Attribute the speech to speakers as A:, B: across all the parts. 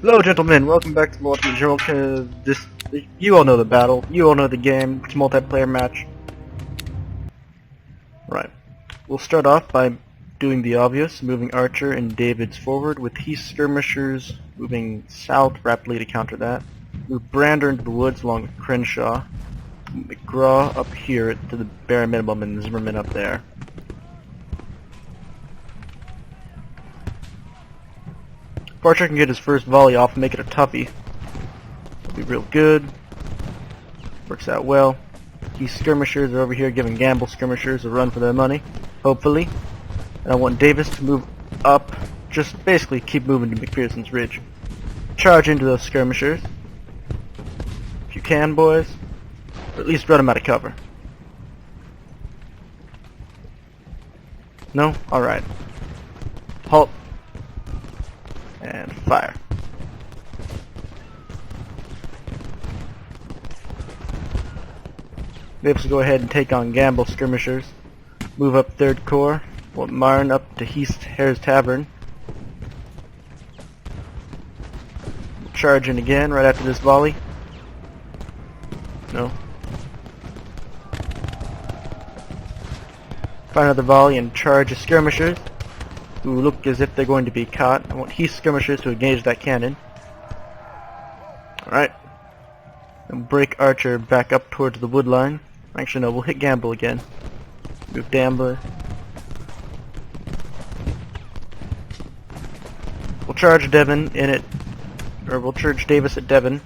A: Hello, gentlemen. Welcome back to the Ultimate General. You all know the battle. You all know the game. It's a multiplayer match. Right. We'll start off by doing the obvious, moving Archer and Davids forward, with Heath skirmishers moving south rapidly to counter that. Move Brander into the woods along with Crenshaw. McGraw up here to the bare minimum, and Zimmerman up there. If Archer can get his first volley off and make it a toughie, it'll be real good. Works out well. These skirmishers are over here giving Gamble skirmishers a run for their money, hopefully. And I want Davis to move up, just basically keep moving to McPherson's Ridge. Charge into those skirmishers. If you can, boys. Or at least run them out of cover. No? Alright. Halt. And fire. Davis will go ahead and take on Gamble skirmishers. Move up 3rd Corps. Want Marn up to Heath Hare's Tavern. We'll charge in again right after this volley. No. Find another volley and charge the skirmishers, who look as if they're going to be caught. I want Heath skirmishers to engage that cannon. Alright. And break Archer back up towards the wood line. Actually, no, we'll hit Gamble again. Move Gambler. We'll charge Devon in it, or we'll charge Davis at Devon.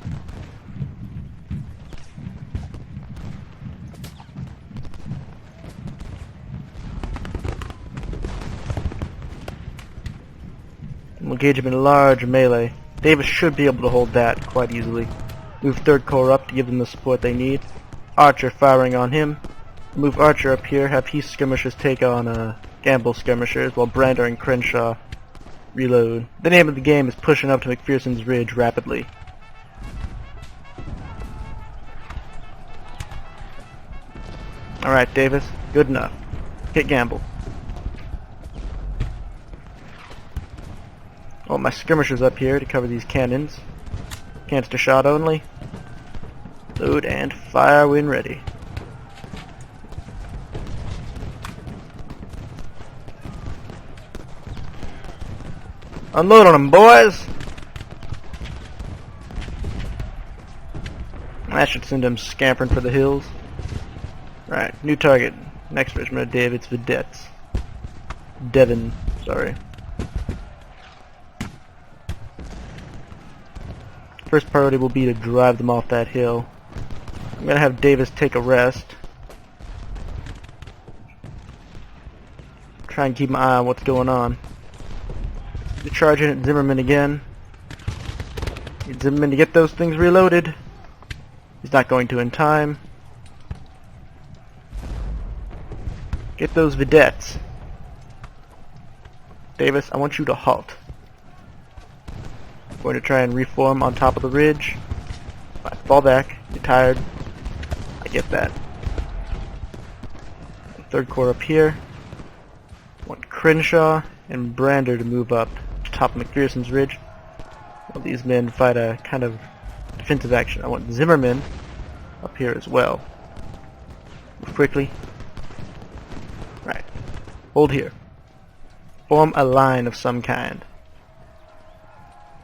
A: We'll engage him in a large melee. Davis should be able to hold that quite easily. Move 3rd Corps up to give them the support they need. Archer firing on him. Move Archer up here, have Heath skirmishers take on Gamble skirmishers while Brander and Crenshaw reload. The name of the game is pushing up to McPherson's Ridge rapidly. Alright, Davis. Good enough. Hit Gamble. Oh, my skirmishers up here to cover these cannons. Canister shot only. Load and fire when ready. Unload on them, boys! That should send them scampering for the hills. Right, new target. Next regiment of David's Vedettes. Devon, sorry. First priority will be to drive them off that hill. I'm gonna have Davis take a rest. Try and keep my eye on what's going on. Charge in at Zimmerman again. Need Zimmerman to get those things reloaded. He's not going to in time. Get those vedettes. Davis, I want you to halt. I'm going to try and reform on top of the ridge. Right, fall back. You're tired. I get that. 3rd Corps up here. Want Crenshaw and Brander to move up to top of McPherson's Ridge while these men fight a kind of defensive action. I want Zimmerman up here as well. Move quickly. Right. Hold here. Form a line of some kind.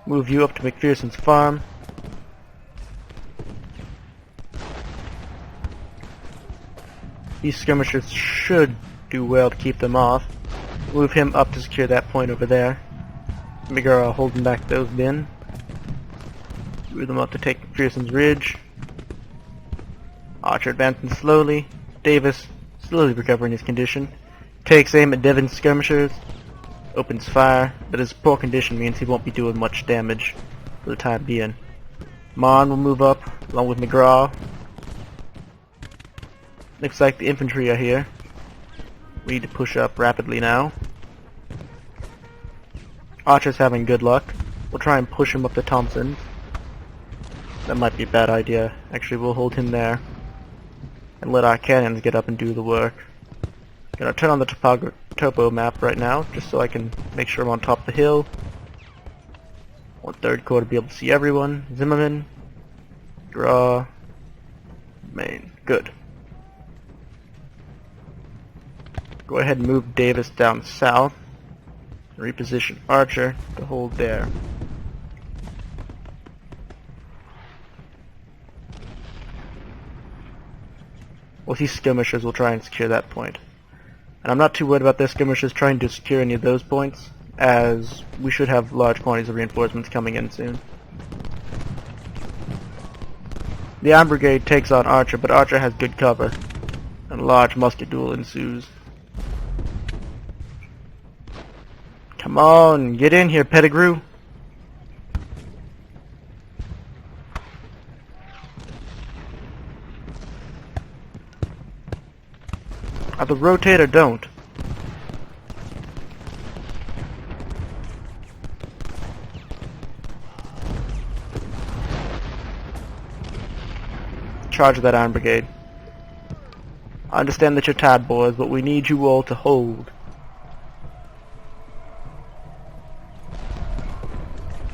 A: Move you up to McPherson's farm. These skirmishers should do well to keep them off. Move him up to secure that point over there. McGraw holding back those men. Move them up to take McPherson's Ridge. Archer advancing slowly. Davis slowly recovering his condition. Takes aim at Devon's skirmishers. Opens fire, but his poor condition means he won't be doing much damage for the time being. Mon will move up along with McGraw. Looks like the infantry are here. We need to push up rapidly now. Archer's having good luck. We'll try and push him up to Thompson's. That might be a bad idea. Actually, we'll hold him there and let our cannons get up and do the work. Gonna turn on the topo map right now, just so I can make sure I'm on top of the hill. Want third corps to be able to see everyone. Zimmerman. Draw. Main. Good. Go ahead and move Davis down south. Reposition Archer to hold there. With these skirmishers, we'll try and secure that point. And I'm not too worried about their skirmishers trying to secure any of those points, as we should have large quantities of reinforcements coming in soon. The Iron Brigade takes on Archer, but Archer has good cover, and a large musket duel ensues. Come on, get in here, Pettigrew. Either rotate or don't. Charge that Iron Brigade. I understand that you're tired, boys, but we need you all to hold.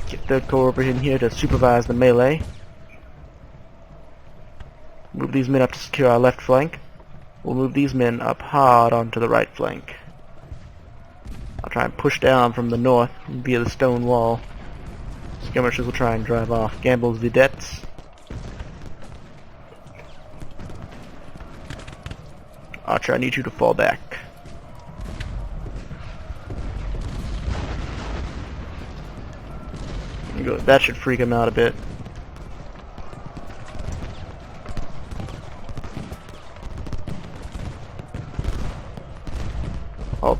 A: Get Third Corps over in here to supervise the melee. Move these men up to secure our left flank. We'll move these men up hard onto the right flank. I'll try and push down from the north via the stone wall. Skirmishers will try and drive off. Gamble's vedettes. Archer, I need you to fall back. That should freak him out a bit. Halt.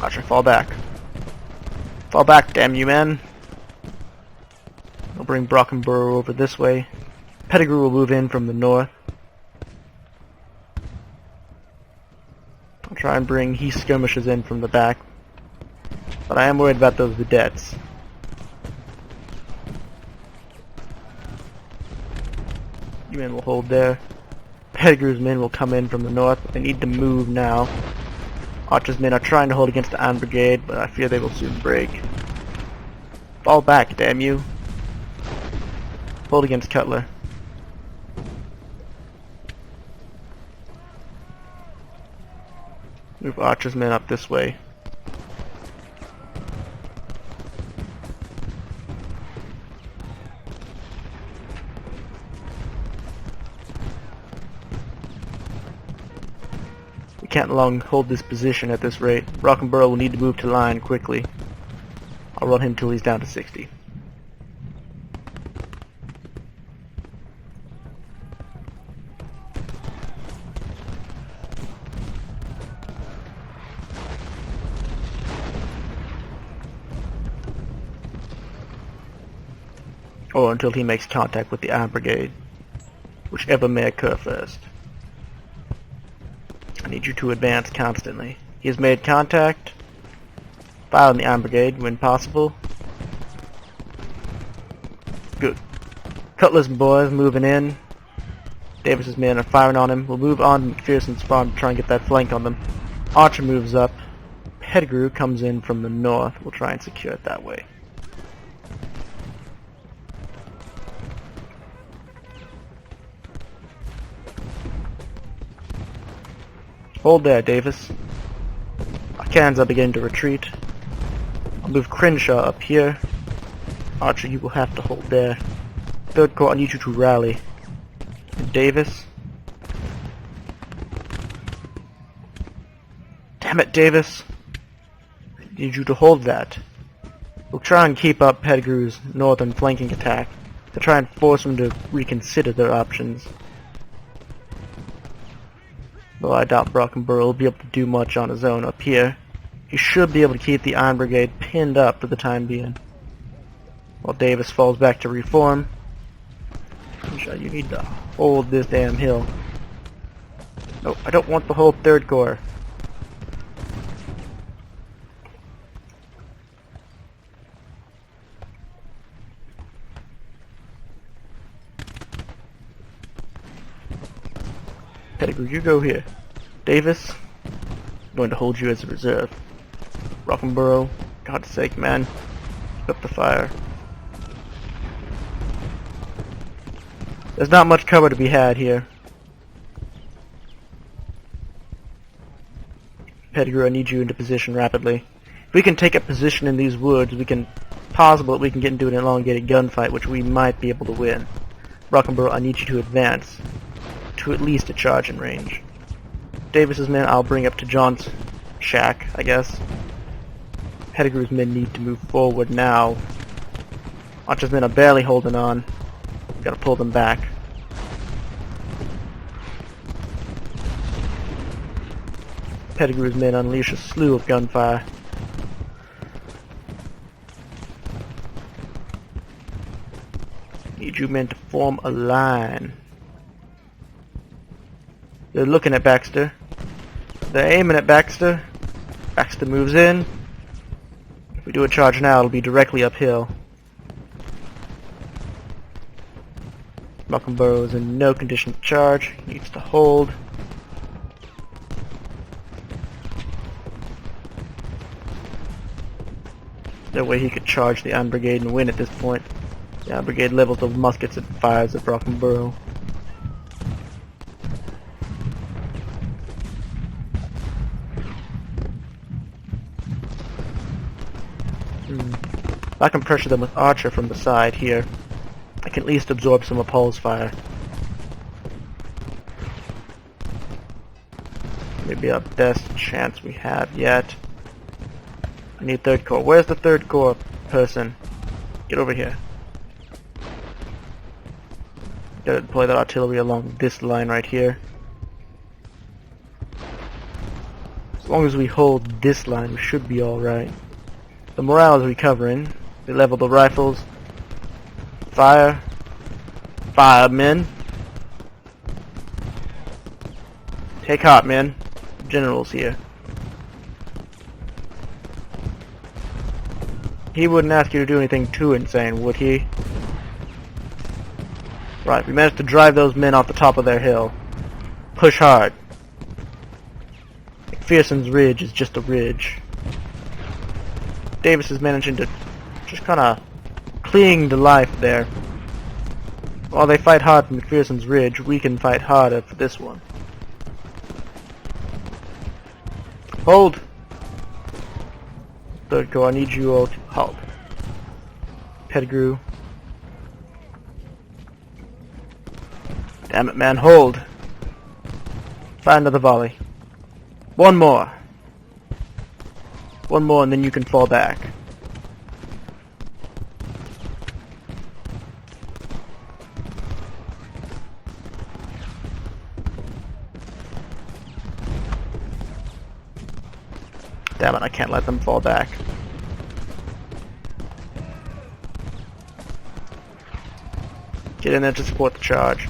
A: Archer, fall back. Fall back, damn you, man. I'll bring Brockenborough over this way. Pettigrew will move in from the north. I'll try and bring Heath skirmishers in from the back. But I am worried about those vedettes. You men will hold there. Pettigrew's men will come in from the north, but they need to move now. Archer's men are trying to hold against the Iron Brigade, but I fear they will soon break. Fall back, damn you. Hold against Cutler. Move Archer's men up this way. We can't long hold this position at this rate. Brockenborough will need to move to line quickly. I'll run him till he's down to 60. Or until he makes contact with the Iron Brigade, whichever may occur first. I need you to advance constantly. He has made contact. Fire on the Iron Brigade when possible. Good. Cutler's boys moving in. Davis's men are firing on him. We'll move on to McPherson's farm to try and get that flank on them. Archer moves up. Pettigrew comes in from the north. We'll try and secure it that way. Hold there, Davis. Our cannons are beginning to retreat. I'll move Crenshaw up here. Archer, you will have to hold there. Third Corps, I need you to rally. And Davis. Damn it, Davis. I need you to hold that. We'll try and keep up Pettigrew's northern flanking attack to try and force them to reconsider their options. Though I doubt Brockenborough will be able to do much on his own up here. He should be able to keep the Iron Brigade pinned up for the time being. While Davis falls back to reform. You need to hold this damn hill. No, I don't want the whole Third Corps. Pettigrew, you go here. Davis, I'm going to hold you as a reserve. Roxborough, God's sake, man. Keep up the fire. There's not much cover to be had here. Pettigrew, I need you into position rapidly. If we can take a position in these woods, we can possible that we can get into an elongated gunfight, which we might be able to win. Roxborough, I need you to advance to at least a charging range. Davis's men I'll bring up to John's shack, I guess. Pettigrew's men need to move forward now. Archer's men are barely holding on. Gotta pull them back. Pettigrew's men unleash a slew of gunfire. Need you men to form a line. They're looking at Baxter. They're aiming at Baxter. Baxter moves in. If we do a charge now, it'll be directly uphill. Roxborough is in no condition to charge. He needs to hold. No way he could charge the Iron Brigade and win at this point. The Iron Brigade levels the muskets and fires at Roxborough. If I can pressure them with Archer from the side here, I can at least absorb some of Paul's fire. Maybe our best chance we have yet. I need third corps. Where's the third corps person? Get over here. Gotta deploy that artillery along this line right here. As long as we hold this line, we should be alright. The morale is recovering. They level the rifles. Fire. Fire, men. Take heart, men. General's here. He wouldn't ask you to do anything too insane, would he? Right, we managed to drive those men off the top of their hill. Push hard. McPherson's Ridge is just a ridge. Davis is managing to just kind of cling to life there. While they fight hard for McPherson's Ridge, we can fight harder for this one. Hold! Third Corps, I need you all to halt. Pettigrew. Damn it, man, hold! Fire another volley. One more! One more and then you can fall back. Damn it, I can't let them fall back. Get in there to support the charge.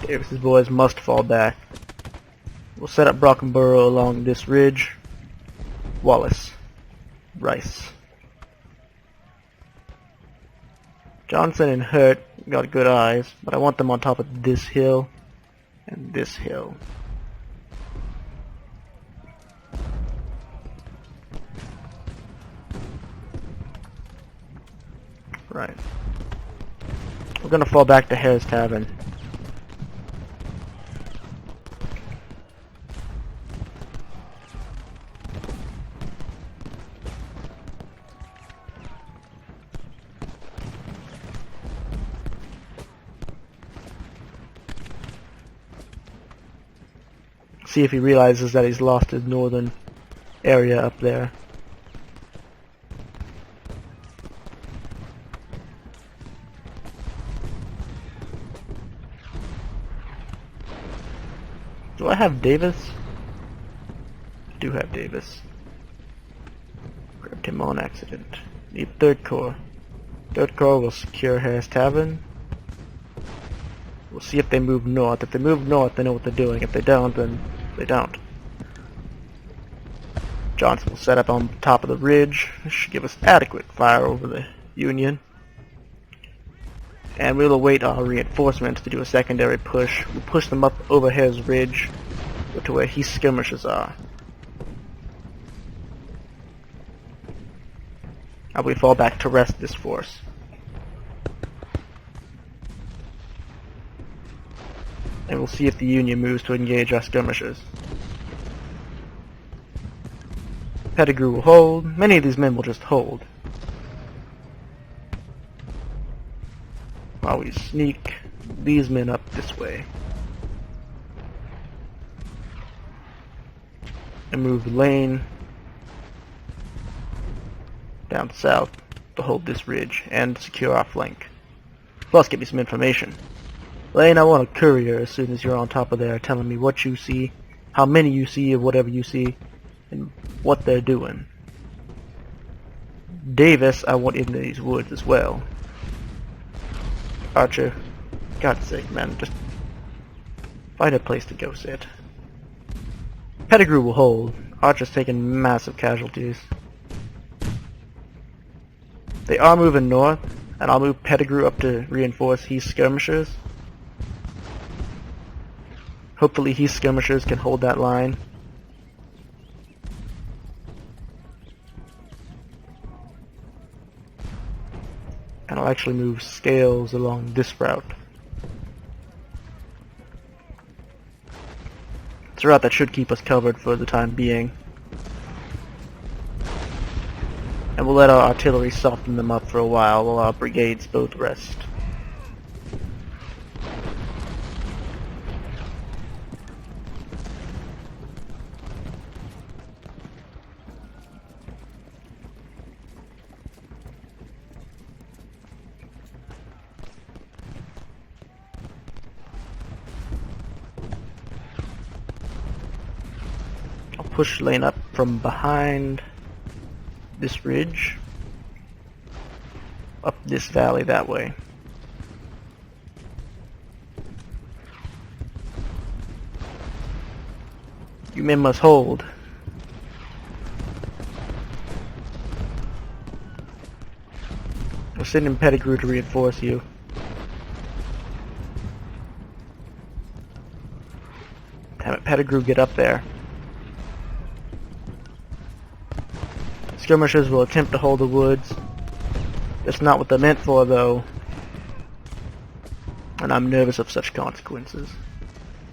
A: Davis's boys must fall back. We'll set up Roxborough along this ridge. Wallace. Rice. Johnson and Hurt got good eyes, but I want them on top of this hill and this hill. Right. We're gonna fall back to Hare's Tavern. See if he realizes that he's lost his northern area up there. Do I have Davis? I do have Davis. Grabbed him on accident. Need Third Corps. Third Corps will secure Hare's Tavern. We'll see if they move north. If they move north, they know what they're doing. If they don't, then they don't. Johnson will set up on top of the ridge. This should give us adequate fire over the Union. And we'll await our reinforcements to do a secondary push. We'll push them up over Hare's Ridge. Go to where his skirmishers are. And we fall back to rest this force. And we'll see if the Union moves to engage our skirmishers. Pettigrew will hold. Many of these men will just hold. While we sneak these men up this way. And move the Lane down south to hold this ridge and secure our flank. Plus get me some information. Lane, I want a courier as soon as you're on top of there telling me what you see, how many you see of whatever you see, and what they're doing. Davis, I want in these woods as well. Archer, God's sake, man, just find a place to go sit. Pettigrew will hold. Archer's taking massive casualties. They are moving north, and I'll move Pettigrew up to reinforce his skirmishers. Hopefully his skirmishers can hold that line. And I'll actually move Scales along this route. It's a route that should keep us covered for the time being. And we'll let our artillery soften them up for a while our brigades both rest. I'll push Lane up from behind this ridge, up this valley that way. You men must hold. We're sending Pettigrew to reinforce you. Damn it, Pettigrew, get up there. Skirmishers will attempt to hold the woods. That's not what they're meant for, though. And I'm nervous of such consequences.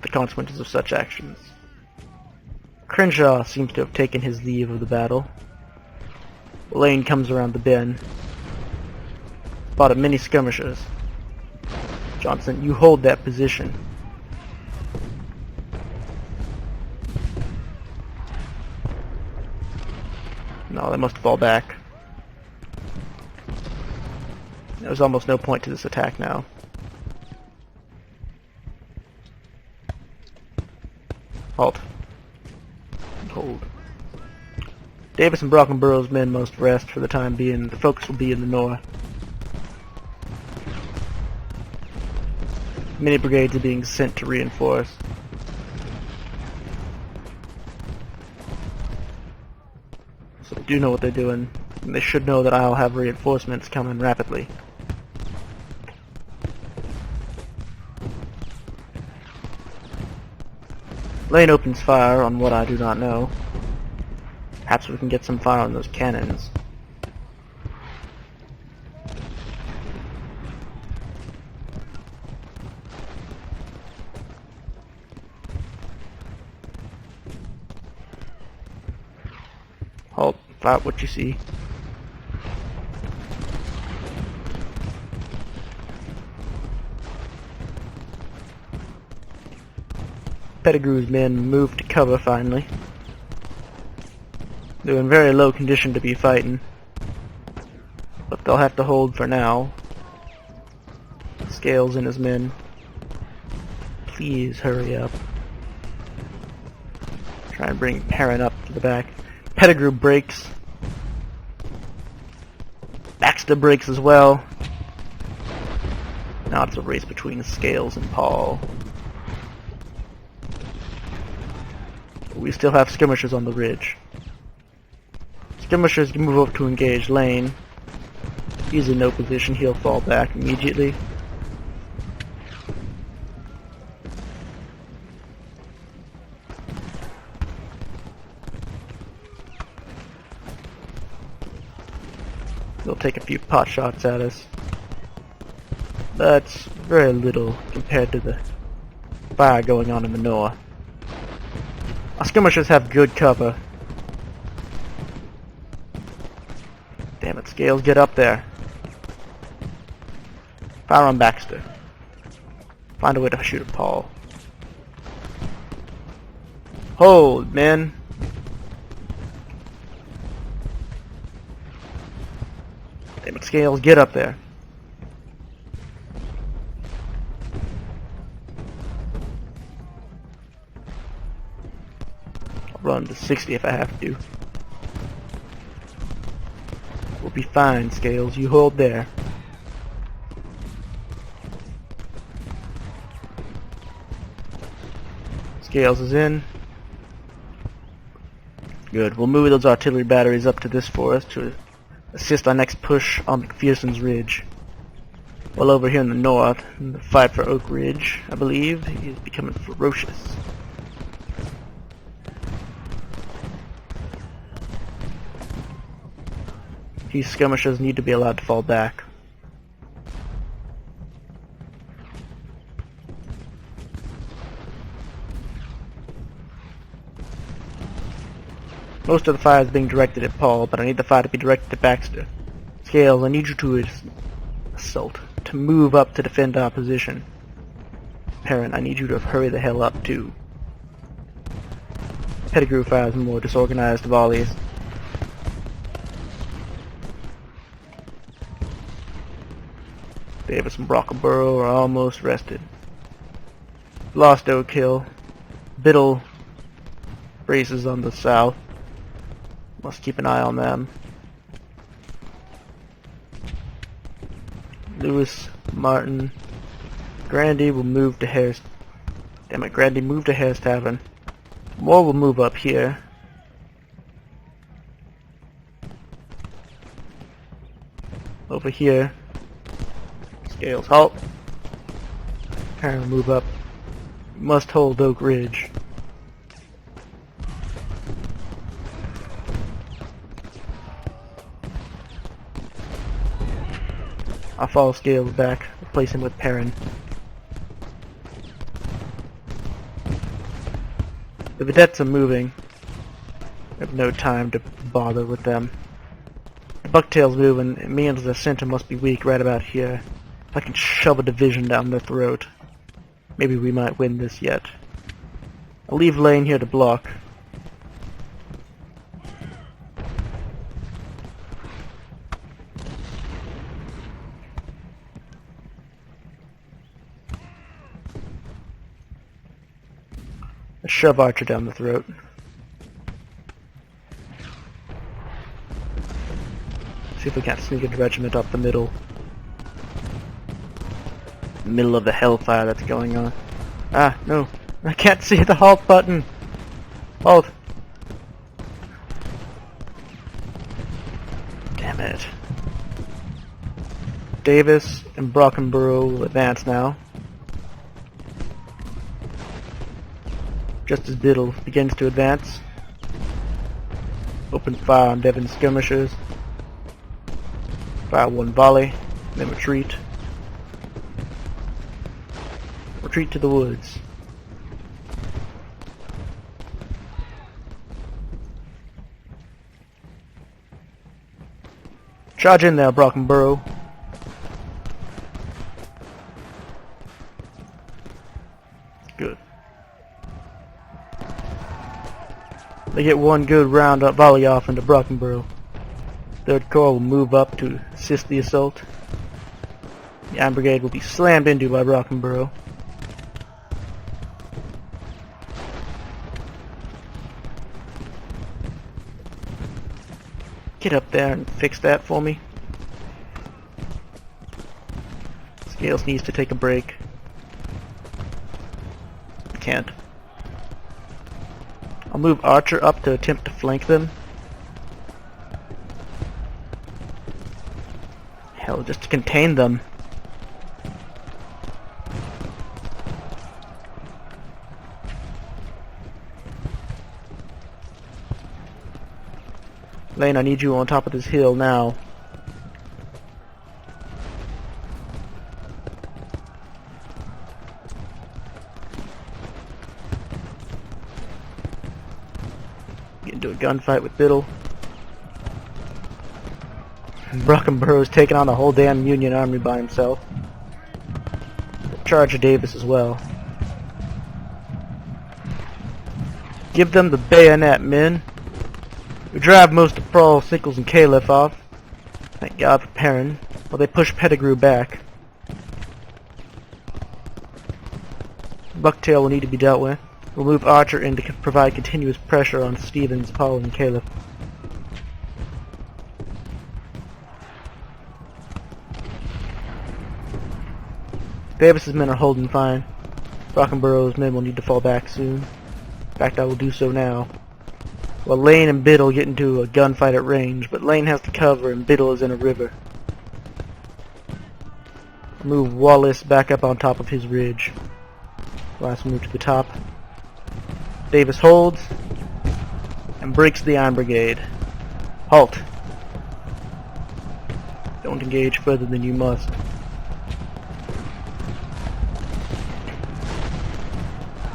A: The consequences of such actions. Crenshaw seems to have taken his leave of the battle. Lane comes around the bend. Spotted many skirmishers. Johnson, you hold that position. No, they must fall back. There's almost no point to this attack now. Halt. Hold. Davis and Brockenborough's men must rest for the time being. The focus will be in the north. Many brigades are being sent to reinforce. So they do know what they're doing, and they should know that I'll have reinforcements coming rapidly. Lane opens fire on what I do not know. Perhaps we can get some fire on those cannons. Halt, fire what you see. Pettigrew's men moved to cover finally. They're in very low condition to be fighting, but they'll have to hold for now. Scales and his men, please hurry up. Try and bring Perrin up to the back. Pettigrew breaks. Baxter breaks as well. Now it's a race between Scales and Paul. We still have skirmishers on the ridge. Skirmishers can move up to engage Lane. He's in no position, he'll fall back immediately. They'll take a few pot shots at us. That's very little compared to the fire going on in the north. Our skirmishers have good cover. Damn it, Scales, get up there. Fire on Baxter. Find a way to shoot at Paul. Hold, men. Damn it, Scales, get up there. I'll run to 60 if I have to. We'll be fine, Scales. You hold there. Scales is in. Good. We'll move those artillery batteries up to this forest to assist our next push on McPherson's Ridge. While over here in the north, in the fight for Oak Ridge, I believe, he is becoming ferocious. These skirmishers need to be allowed to fall back. Most of the fire is being directed at Paul, but I need the fire to be directed at Baxter. Scales, I need you to assault, to move up to defend our position. Perrin, I need you to hurry the hell up too. Pettigrew fires more disorganized volleys. Davis and Brockleborough are almost rested. Lost Oak Hill. Biddle braces on the south. Must keep an eye on them. Lewis, Martin, Grandy will move to Harris. Damn it, Grandy, move to Harris Tavern. Moore will move up here. Over here. Scales, halt. Perrin will move up. Must hold Oak Ridge. I'll follow Scales back, replace him with Perrin. The vedettes are moving. I have no time to bother with them. The Bucktail's moving. It means the center must be weak right about here. If I can shove a division down their throat, maybe we might win this yet. I'll leave Lane here to block. Shove Archer down the throat. See if we can't sneak a regiment up the middle. Middle of the hellfire that's going on. Ah, no. I can't see the halt button. Halt. Damn it. Davis and Brockenborough will advance now. Just as Biddle begins to advance. Open fire on Devon's skirmishers. Fire one volley, then retreat. Retreat to the woods. Charge in there, Brockenborough. Good. They get one good round up volley off into Brockenborough. Third Corps will move up to assist the assault. The Iron Brigade will be slammed into by Brockenborough. Get up there and fix that for me. Scales needs to take a break. Can't. I'll move Archer up to attempt to flank them. Hell, just to contain them. Lane, I need you on top of this hill now. Get into a gunfight with Biddle. Brockenborough's taking on the whole damn Union army by himself. Charge of Davis as well. Give them the bayonet, men. We drive most of Prahl, Sickles, and Califf off. Thank God for Perrin, while they push Pettigrew back. Bucktail will need to be dealt with. We'll move Archer in to provide continuous pressure on Stevens, Paul, and Califf. Davis's men are holding fine. Brockenborough's men will need to fall back soon. In fact, I will do so now. While Lane and Biddle get into a gunfight at range, but Lane has to cover and Biddle is in a river. I'll move Wallace back up on top of his ridge. Last move to the top. Davis holds and breaks the Iron Brigade. Halt. Don't engage further than you must.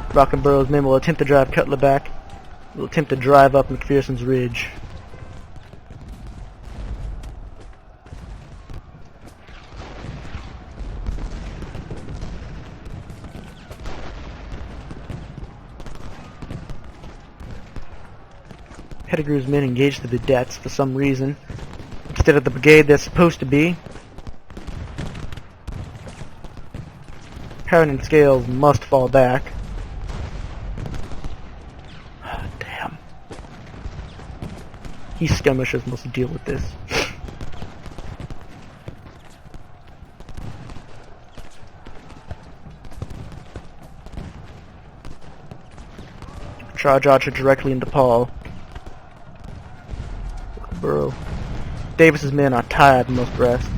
A: Brockenborough's men will attempt to drive Cutler back. Will attempt to drive up McPherson's ridge. Pettigrew's men engage the vedettes for some reason, instead of the brigade they're supposed to be. Perrin and Scales must fall back. Damn. These skirmishers must deal with this. Charge Archer directly into Paul. Burrow. Davis's men are tired and must rest.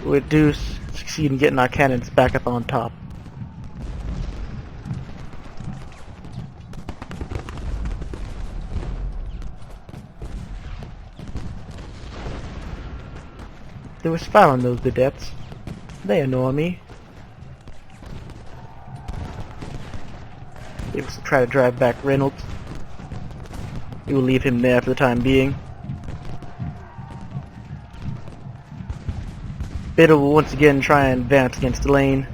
A: We do succeed in getting our cannons back up on top. There was fire on those vedettes. They annoy me. Davis will try to drive back Reynolds. We will leave him there for the time being. Biddle will once again try and advance against Lane.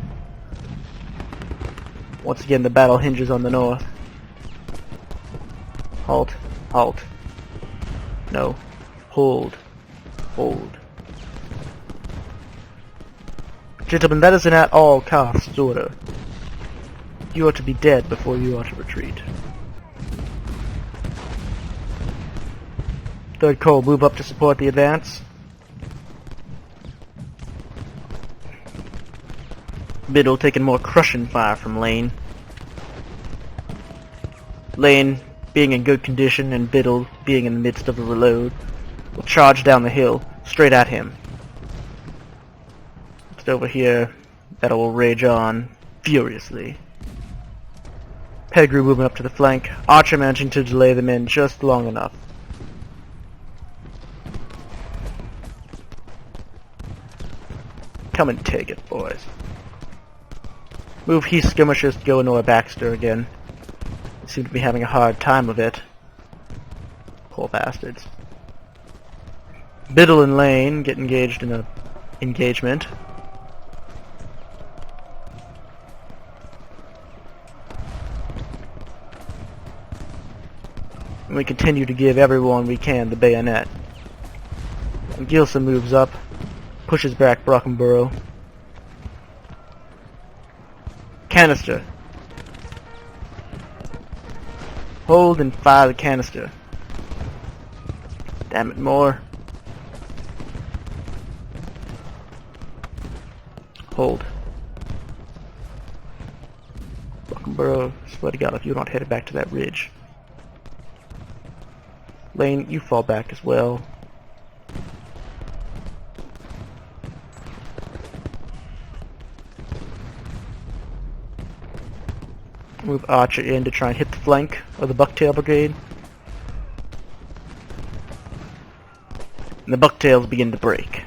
A: Once again the battle hinges on the north. Halt. Halt. No. Hold. Hold. Gentlemen, that is an at all costs order. You are to be dead before you are to retreat. 3rd Corps move up to support the advance. Biddle taking more crushing fire from Lane. Lane, being in good condition and Biddle being in the midst of a reload, will charge down the hill, straight at him. Just over here, that will rage on furiously. Pettigrew moving up to the flank, Archer managing to delay them in just long enough. Come and take it, boys. Move Heath skirmishers to go into Baxter again. They seem to be having a hard time of it. Poor bastards. Biddle and Lane get engaged in a engagement. And we continue to give everyone we can the bayonet. And Gilson moves up, pushes back Brockenborough. Canister. Hold and fire the canister. Damn it, more. Hold. Brockenborough, swear to God, if you're not headed back to that ridge. Lane, you fall back as well. Move Archer in to try and hit the flank of the Bucktail Brigade. And the Bucktails begin to break.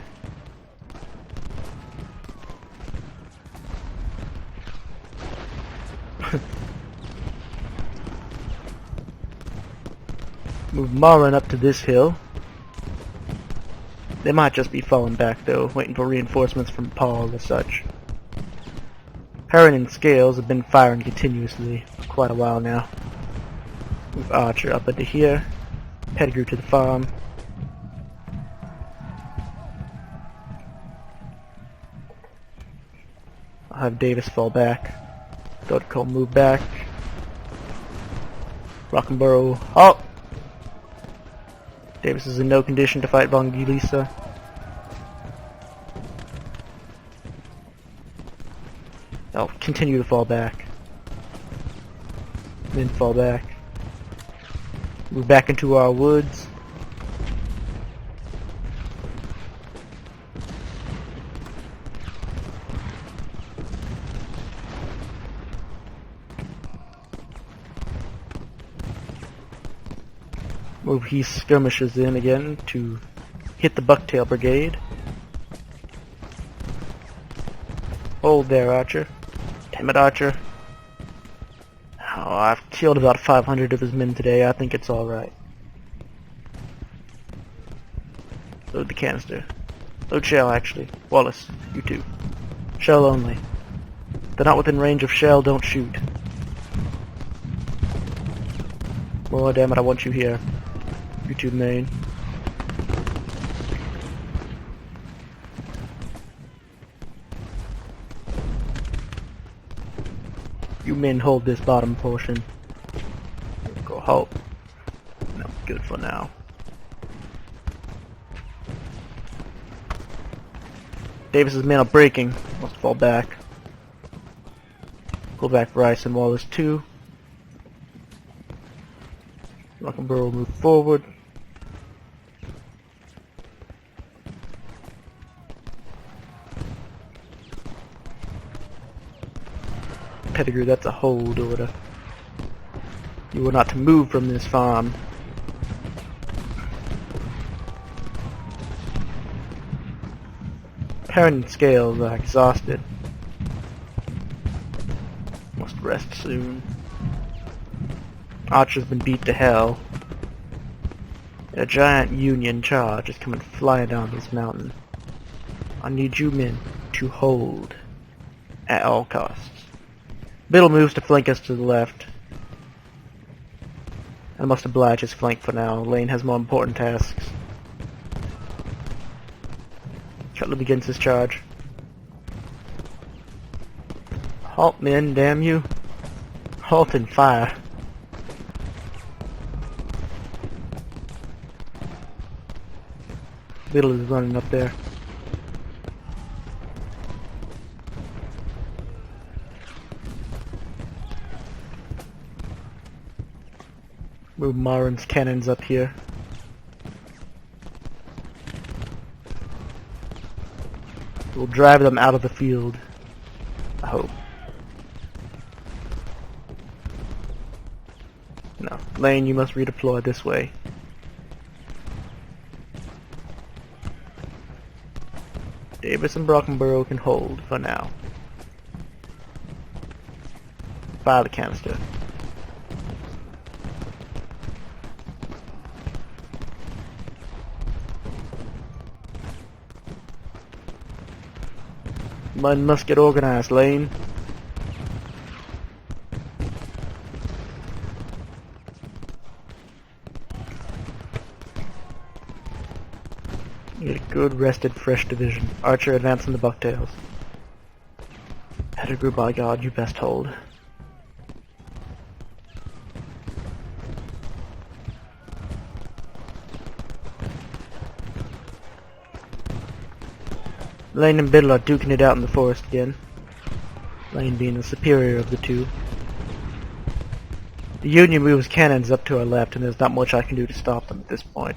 A: Move Marlin up to this hill. They might just be falling back though, waiting for reinforcements from Paul or such. Heron and Scales have been firing continuously for quite a while now. Move Archer up into here. Pettigrew to the farm. I'll have Davis fall back. Dodcall move back. Rock'n'Borough halt! Davis is in no condition to fight Von Gilisa. I'll continue to fall back. Then fall back. Move back into our woods. Move his skirmishers in again to hit the Bucktail Brigade. Hold there, Archer. Damn it, Archer. Oh, I've killed about 500 of his men today. I think it's alright. Load the canister. Load shell, actually. Wallace, you too. Shell only. If they're not within range of shell, don't shoot. Oh, damn it, I want you here. You two main. You men hold this bottom portion. Go halt. No, good for now. Davis's men are breaking. Must fall back. Pull back Rice and Wallace too. Rock'n'Borough will move forward. Pettigrew, that's a hold order. You are not to move from this farm. Heron and Scales are exhausted. Must rest soon. Archer's been beat to hell. A giant Union charge is coming flying down this mountain. I need you men to hold at all costs. Biddle moves to flank us to the left. I must oblige his flank for now. Lane has more important tasks. Cutler begins his charge. Halt, men, damn you. Halt and fire. Biddle is running up there. Move Marin's cannons up here. We'll drive them out of the field, I hope. No, Lane, you must redeploy this way. Davis and Brockenborough can hold for now. Fire the canister. Men must get organized, Lane. Get a good, rested, fresh division. Archer advancing the Bucktails. Pettigrew, by God, you best hold. Lane and Biddle are duking it out in the forest again. Lane being the superior of the two. The Union moves cannons up to our left, and there's not much I can do to stop them at this point.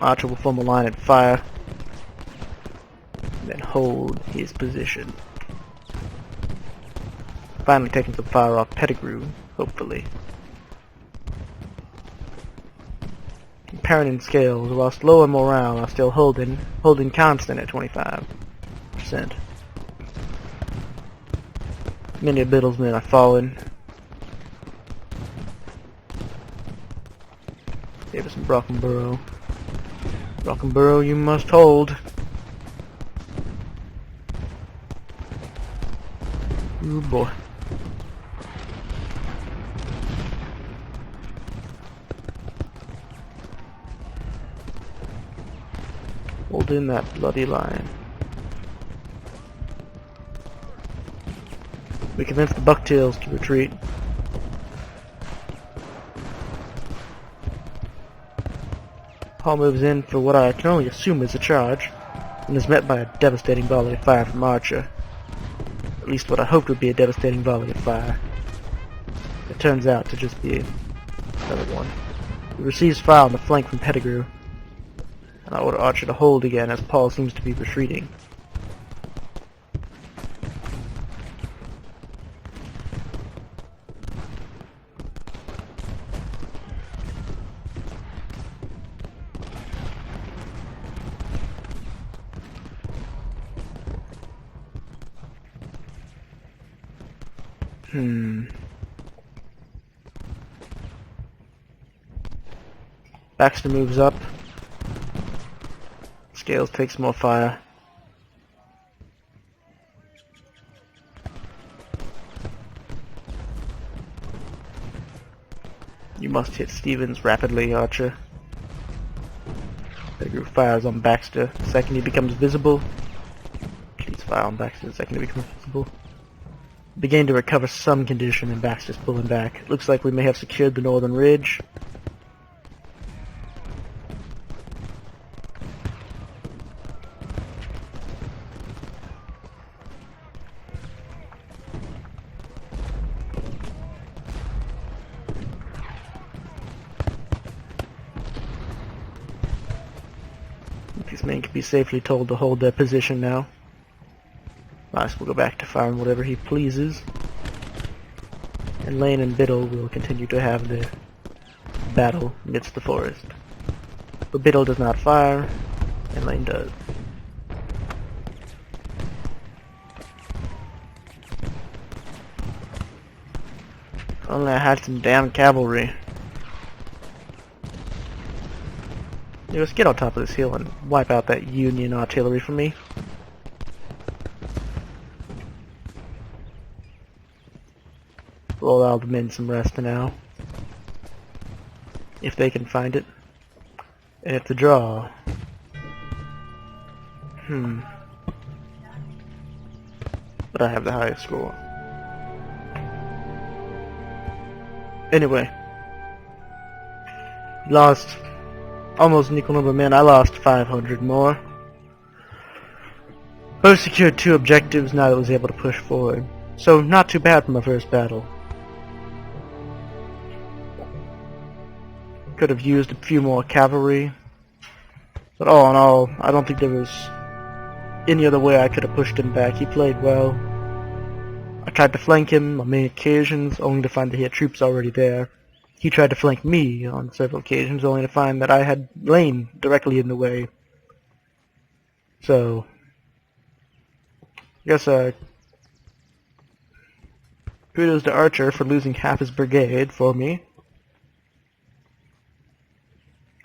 A: Archer will form a line and fire, and then hold his position. Finally taking some fire off Pettigrew, hopefully. parent in scales, whilst low in morale, are still holding constant at 25%. Many of Biddle's men are fallen. Davison Brockenborough. Brockenborough, you must hold. Ooh boy. Hold in that bloody line. We convinced the Bucktails to retreat. Hall moves in for what I can only assume is a charge, and is met by a devastating volley of fire from Archer. At least what I hoped would be a devastating volley of fire. It turns out to just be another one. He receives fire on the flank from Pettigrew, and I order Archer to hold again as Paul seems to be retreating. Baxter moves up. Scales takes more fire. You must hit Stevens rapidly, Archer. Pettigrew fires on Baxter the second he becomes visible. Please fire on Baxter the second he becomes visible. Beginning to recover some condition and Baxter's pulling back. Looks like we may have secured the northern ridge. These men can be safely told to hold their position now. Rice will go back to firing whatever he pleases. And Lane and Biddle will continue to have their battle amidst the forest. But Biddle does not fire, and Lane does. If only I had some damn cavalry. Let's get on top of this hill and wipe out that Union artillery for me. We'll allow the men some rest now. If they can find it. And if the draw. But I have the highest score. Anyway. Lost almost an equal number of men. I lost 500 more. Both secured 2 objectives now that I was able to push forward. So not too bad for my first battle. Could have used a few more cavalry. But all in all, I don't think there was any other way I could have pushed him back. He played well. I tried to flank him on many occasions, only to find that he had troops already there. He tried to flank me on several occasions, only to find that I had Lane directly in the way. So, I guess kudos to Archer for losing half his brigade for me.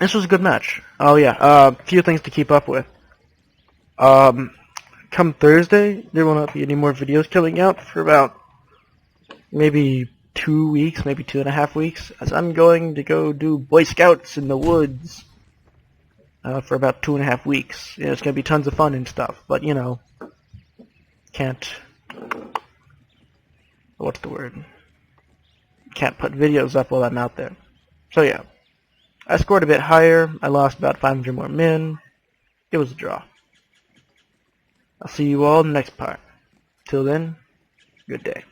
A: This was a good match. Oh yeah, a few things to keep up with. Come Thursday, there will not be any more videos coming out for about maybe 2 weeks, maybe 2.5 weeks, as I'm going to go do Boy Scouts in the woods for about 2.5 weeks. You know, it's going to be tons of fun and stuff, but you know, can't, what's the word? Can't put videos up while I'm out there. So yeah, I scored a bit higher. I lost about 500 more men. It was a draw. I'll see you all in the next part. Till then, good day.